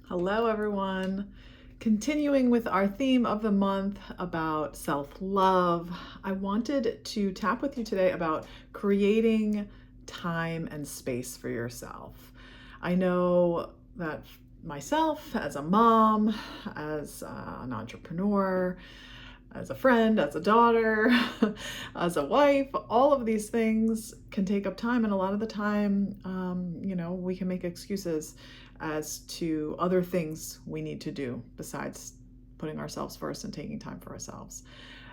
Hello, everyone. Continuing with our theme of the month about self-love, I wanted to tap with you today about creating time and space for yourself. I know that myself, as a mom, as an entrepreneur, as a friend, as a daughter, as a wife, all of these things can take up time. And a lot of the time, we can make excuses as to other things we need to do besides putting ourselves first and taking time for ourselves.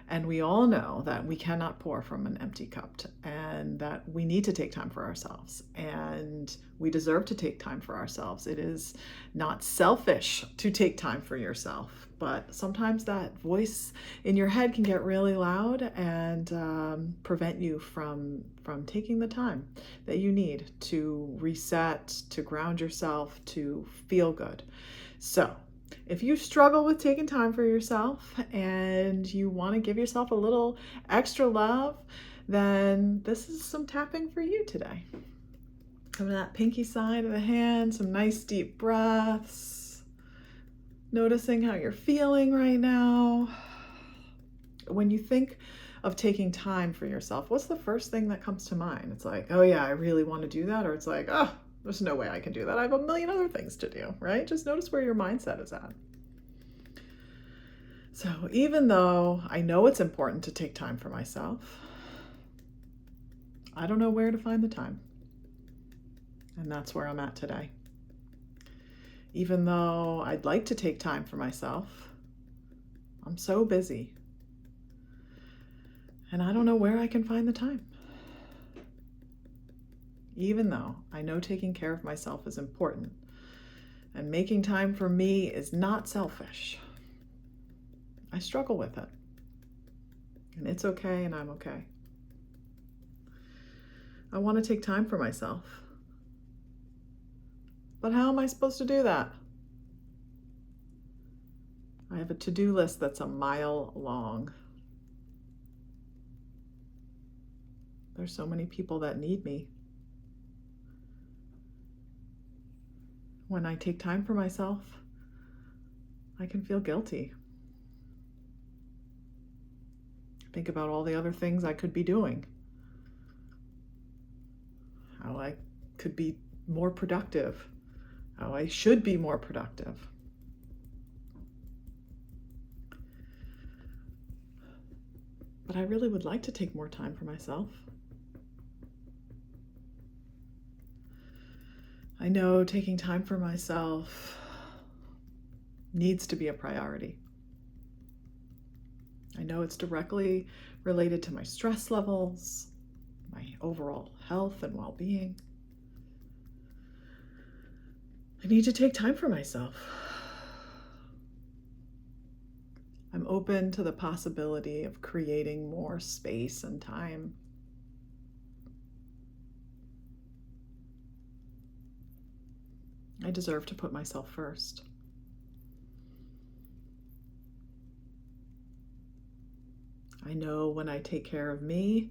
And we all know that we cannot pour from an empty cup and that we need to take time for ourselves. And we deserve to take time for ourselves. It is not selfish to take time for yourself, but sometimes that voice in your head can get really loud and prevent you from taking the time that you need to reset, to ground yourself, to feel good. So, if you struggle with taking time for yourself and you want to give yourself a little extra love, then this is some tapping for you today. Come to that pinky side of the hand, some nice deep breaths, noticing how you're feeling right now. When you think of taking time for yourself, what's the first thing that comes to mind? It's like, oh yeah, I really want to do that. Or it's like, oh, there's no way I can do that. I have a million other things to do, right? Just notice where your mindset is at. So even though I know it's important to take time for myself, I don't know where to find the time. And that's where I'm at today. Even though I'd like to take time for myself, I'm so busy. And I don't know where I can find the time. Even though I know taking care of myself is important and making time for me is not selfish, I struggle with it. And it's okay, and I'm okay. I want to take time for myself. But how am I supposed to do that? I have a to-do list that's a mile long. There's so many people that need me. When I take time for myself, I can feel guilty. Think about all the other things I could be doing. How I could be more productive. How I should be more productive. But I really would like to take more time for myself. I know taking time for myself needs to be a priority. I know it's directly related to my stress levels, my overall health and well-being. I need to take time for myself. I'm open to the possibility of creating more space and time. I deserve to put myself first. I know when I take care of me,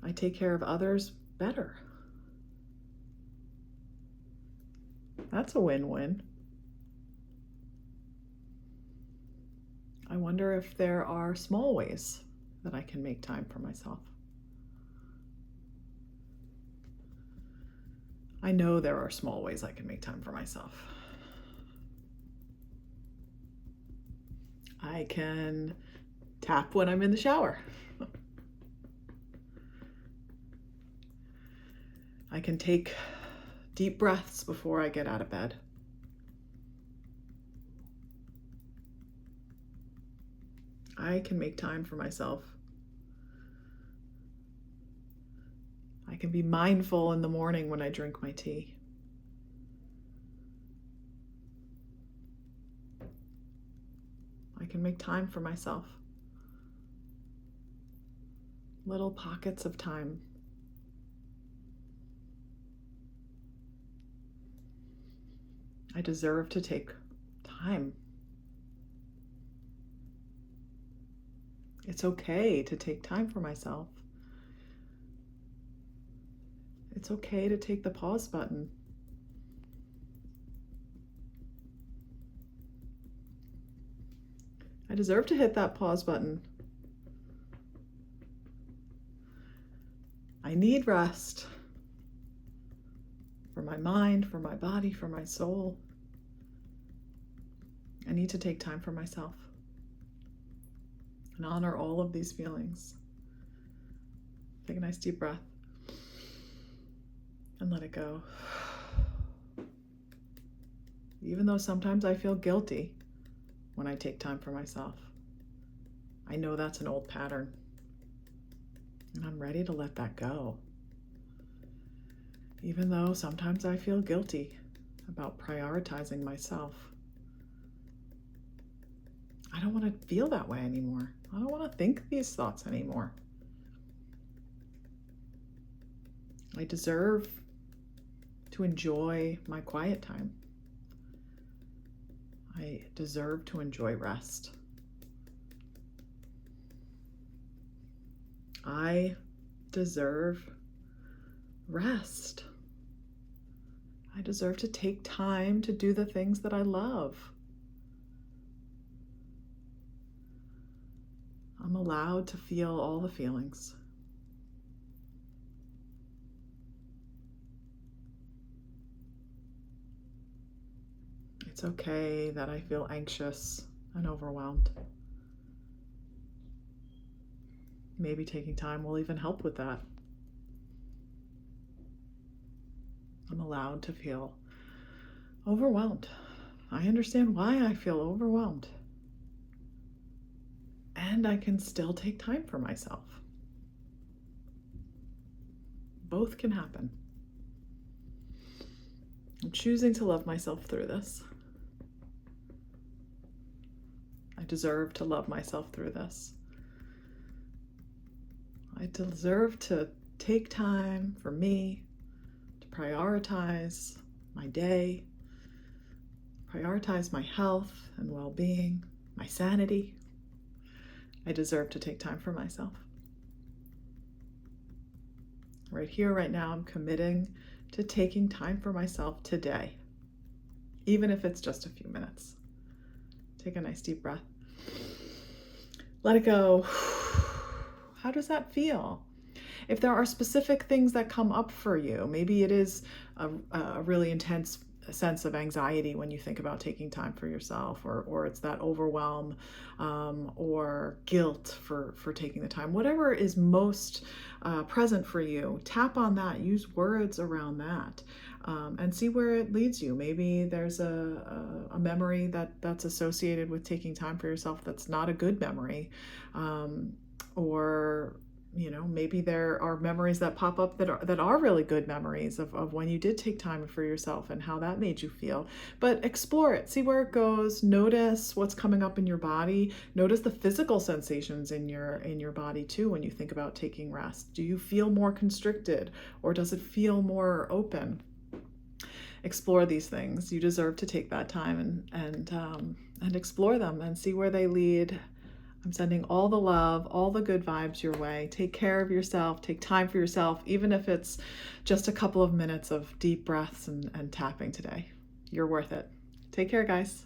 I take care of others better. That's a win-win. I wonder if there are small ways that I can make time for myself. I know there are small ways I can make time for myself. I can tap when I'm in the shower. I can take deep breaths before I get out of bed. I can make time for myself. I can be mindful in the morning when I drink my tea. I can make time for myself. Little pockets of time. I deserve to take time. It's okay to take time for myself. It's okay to take the pause button. I deserve to hit that pause button. I need rest for my mind, for my body, for my soul. I need to take time for myself and honor all of these feelings. Take a nice deep breath and let it go. Even though sometimes I feel guilty when I take time for myself, I know that's an old pattern, and I'm ready to let that go. Even though sometimes I feel guilty about prioritizing myself, I don't want to feel that way anymore. I don't want to think these thoughts anymore. I deserve to enjoy my quiet time. I deserve to enjoy rest. I deserve rest. I deserve to take time to do the things that I love. I'm allowed to feel all the feelings. It's okay that I feel anxious and overwhelmed. Maybe taking time will even help with that. I'm allowed to feel overwhelmed. I understand why I feel overwhelmed. And I can still take time for myself. Both can happen. I'm choosing to love myself through this. I deserve to love myself through this. I deserve to take time for me, to prioritize my day, prioritize my health and well-being, my sanity. I deserve to take time for myself. Right here, right now, I'm committing to taking time for myself today, even if it's just a few minutes. Take a nice deep breath. Let it go. How does that feel? If there are specific things that come up for you, maybe it is a really intense sense of anxiety when you think about taking time for yourself, or it's that overwhelm or guilt for taking the time. Whatever is most present for you, tap on that, use words around that, and see where it leads you. Maybe there's a memory that's associated with taking time for yourself that's not a good memory, or maybe there are memories that pop up that are really good memories of when you did take time for yourself and how that made you feel. But explore it, see where it goes, notice what's coming up in your body, notice the physical sensations in your body too when you think about taking rest. Do you feel more constricted, or does it feel more open? Explore these things. You deserve to take that time and explore them and see where they lead. I'm sending all the love, all the good vibes your way. Take care of yourself, take time for yourself, even if it's just a couple of minutes of deep breaths and tapping today. You're worth it. Take care, guys.